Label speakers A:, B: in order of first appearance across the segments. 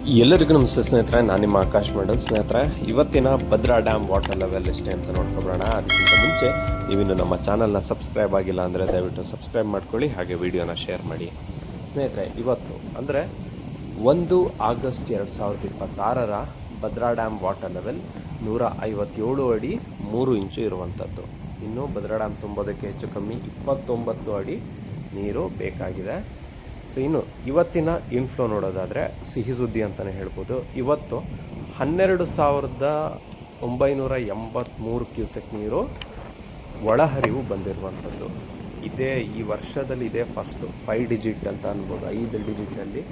A: ಎಲ್ಲರಿಗೂ ನಮಸ್ತೆ ಸ್ನೇಹಿತರೆ, ನಾನು ನಿಮ್ಮ ಆಕಾಶ್ ಮಂಡಲ್. ಸ್ನೇಹಿತರೆ, ಇವತ್ತಿನ ಭದ್ರಾ ಡ್ಯಾಮ್ ವಾಟರ್ ಲೆವೆಲ್ ಎಷ್ಟೇ ಅಂತ ನೋಡ್ಕೊಬರೋಣ. ಅದಕ್ಕಿಂತ ಮುಂಚೆ ನೀವಿನ್ನು ನಮ್ಮ ಚಾನಲ್ನ ಸಬ್ಸ್ಕ್ರೈಬ್ ಆಗಿಲ್ಲ ಅಂದರೆ ದಯವಿಟ್ಟು ಸಬ್ಸ್ಕ್ರೈಬ್ ಮಾಡ್ಕೊಳ್ಳಿ, ಹಾಗೆ ವಿಡಿಯೋನ ಶೇರ್ ಮಾಡಿ. ಸ್ನೇಹಿತರೆ, ಇವತ್ತು ಅಂದರೆ 1 August 2026 Bhadra dam water level 157 ಅಡಿ 3 ಇಂಚು ಇರುವಂಥದ್ದು. ಇನ್ನು ಭದ್ರಾ ಡ್ಯಾಮ್ ತುಂಬೋದಕ್ಕೆ ಹೆಚ್ಚು ಕಮ್ಮಿ 29 ಅಡಿ ನೀರು ಬೇಕಾಗಿದೆ. ಸೊ ಇನ್ನು ಇವತ್ತಿನ ಇನ್ಫ್ಲೋ ನೋಡೋದಾದರೆ ಸಿಹಿ ಸುದ್ದಿ ಅಂತಲೇ ಹೇಳ್ಬೋದು. ಇವತ್ತು 12,983 ಕ್ಯೂಸೆಕ್ ನೀರು ಒಳಹರಿವು ಬಂದಿರುವಂಥದ್ದು. ಈ ವರ್ಷದಲ್ಲಿ ಇದೇ ಫಸ್ಟು 5 ಡಿಜಿಟ್ ಅಂತ ಅನ್ಬೋದು, 5 ಡಿಜಿಟಲ್ಲಿ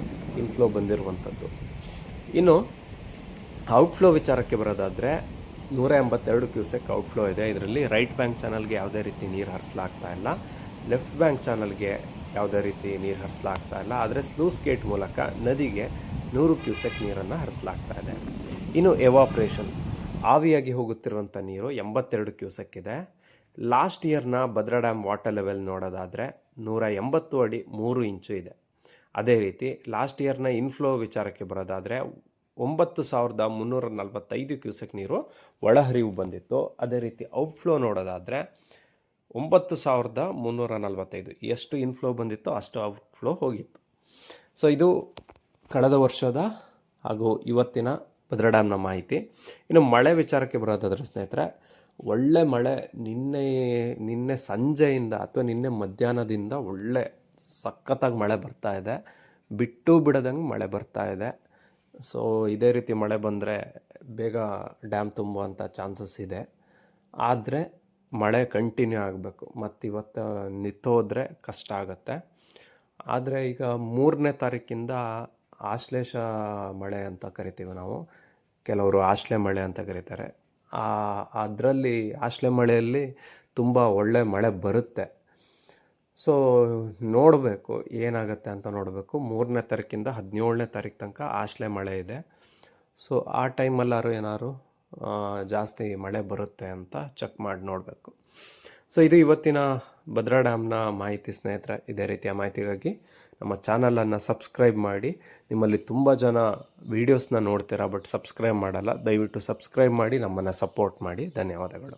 A: ಇನ್ಫ್ಲೋ ಬಂದಿರುವಂಥದ್ದು. ಇನ್ನು ಔಟ್ಫ್ಲೋ ವಿಚಾರಕ್ಕೆ ಬರೋದಾದರೆ 182 ಕ್ಯೂಸೆಕ್ ಔಟ್ಫ್ಲೋ ಇದೆ. ಇದರಲ್ಲಿ ರೈಟ್ ಬ್ಯಾಂಕ್ ಚಾನಲ್ಗೆ ಯಾವುದೇ ರೀತಿ ನೀರು ಹರಿಸಲಾಗ್ತಾ ಇಲ್ಲ, ಲೆಫ್ಟ್ ಬ್ಯಾಂಕ್ ಚಾನಲ್ಗೆ ಯಾವುದೇ ರೀತಿ ನೀರು ಹರಿಸಲಾಗ್ತಾ ಇಲ್ಲ. ಆದರೆ ಸ್ಲೂಸ್ ಗೇಟ್ ಮೂಲಕ ನದಿಗೆ 100 ಕ್ಯೂಸೆಕ್ ನೀರನ್ನು ಹರಿಸಲಾಗ್ತಾ ಇದೆ. ಇನ್ನು ಎವಾಪ್ರೇಷನ್, ಆವಿಯಾಗಿ ಹೋಗುತ್ತಿರುವಂಥ ನೀರು 82 ಕ್ಯೂಸೆಕ್ ಇದೆ. ಲಾಸ್ಟ್ ಇಯರ್ನ ಭದ್ರಾ ಡ್ಯಾಮ್ ವಾಟರ್ ಲೆವೆಲ್ ನೋಡೋದಾದರೆ 180 ಅಡಿ 3 ಇಂಚು ಇದೆ. ಅದೇ ರೀತಿ ಲಾಸ್ಟ್ ಇಯರ್ನ ಇನ್ಫ್ಲೋ ವಿಚಾರಕ್ಕೆ ಬರೋದಾದರೆ 9,345 ಕ್ಯೂಸೆಕ್ ನೀರು ಒಳಹರಿವು ಬಂದಿತ್ತು. ಅದೇ ರೀತಿ ಔಟ್ಫ್ಲೋ ನೋಡೋದಾದರೆ 9,345 ಎಷ್ಟು ಇನ್ಫ್ಲೋ ಬಂದಿತ್ತೋ ಅಷ್ಟು ಔಟ್ಫ್ಲೋ ಹೋಗಿತ್ತು. ಸೊ ಇದು ಕಳೆದ ವರ್ಷದ ಹಾಗೂ ಇವತ್ತಿನ ಭದ್ರಾ ಡ್ಯಾಮ್ನ ಮಾಹಿತಿ. ಇನ್ನು ಮಳೆ ವಿಚಾರಕ್ಕೆ ಬರೋದಾದರೆ ಸ್ನೇಹಿತರೆ, ಒಳ್ಳೆ ಮಳೆ ನಿನ್ನೆ ಸಂಜೆಯಿಂದ ಅಥವಾ ನಿನ್ನೆ ಮಧ್ಯಾಹ್ನದಿಂದ ಒಳ್ಳೆ ಸಖತ್ತಾಗಿ ಮಳೆ ಬರ್ತಾ ಇದೆ, ಬಿಟ್ಟು ಬಿಡದಂಗೆ ಮಳೆ ಬರ್ತಾ ಇದೆ. ಸೊ ಇದೇ ರೀತಿ ಮಳೆ ಬಂದರೆ ಬೇಗ ಡ್ಯಾಮ್ ತುಂಬುವಂಥ ಚಾನ್ಸಸ್ ಇದೆ. ಆದರೆ ಮಳೆ ಕಂಟಿನ್ಯೂ ಆಗಬೇಕು, ಮತ್ತು ಇವತ್ತು ನಿಂತೋದ್ರೆ ಕಷ್ಟ ಆಗುತ್ತೆ. ಆದರೆ ಈಗ 3ನೇ ತಾರೀಕಿಂದ ಆಶ್ಲೇಷ ಮಳೆ ಅಂತ ಕರಿತೀವಿ ನಾವು, ಕೆಲವರು ಆಶ್ಲೆ ಮಳೆ ಅಂತ ಕರೀತಾರೆ. ಅದರಲ್ಲಿ ಆಶ್ಲೆ ಮಳೆಯಲ್ಲಿ ತುಂಬ ಒಳ್ಳೆ ಮಳೆ ಬರುತ್ತೆ. ಸೊ ನೋಡಬೇಕು ಏನಾಗುತ್ತೆ ಅಂತ ನೋಡಬೇಕು. 3ನೇ ತಾರೀಕಿಂದ 17ನೇ ತಾರೀಕು ತನಕ ಆಶ್ಲೆ ಮಳೆ ಇದೆ. ಸೊ ಆ ಟೈಮಲ್ಲಾರು ಏನಾದ್ರು ಜಾಸ್ತಿ ಮಳೆ ಬರುತ್ತೆ ಅಂತ ಚೆಕ್ ಮಾಡಿ ನೋಡಬೇಕು. ಸೊ ಇದು ಇವತ್ತಿನ ಭದ್ರಾ ಡ್ಯಾಮ್ನ ಮಾಹಿತಿ ಸ್ನೇಹಿತರೆ. ಇದೇ ರೀತಿಯ ಮಾಹಿತಿಗಾಗಿ ನಮ್ಮ ಚಾನಲನ್ನು ಸಬ್ಸ್ಕ್ರೈಬ್ ಮಾಡಿ. ನಿಮ್ಮಲ್ಲಿ ತುಂಬ ಜನ ವೀಡಿಯೋಸ್ನ ನೋಡ್ತೀರಾ ಬಟ್ ಸಬ್ಸ್ಕ್ರೈಬ್ ಮಾಡಲ್ಲ. ದಯವಿಟ್ಟು ಸಬ್ಸ್ಕ್ರೈಬ್ ಮಾಡಿ ನಮ್ಮನ್ನು ಸಪೋರ್ಟ್ ಮಾಡಿ. ಧನ್ಯವಾದಗಳು.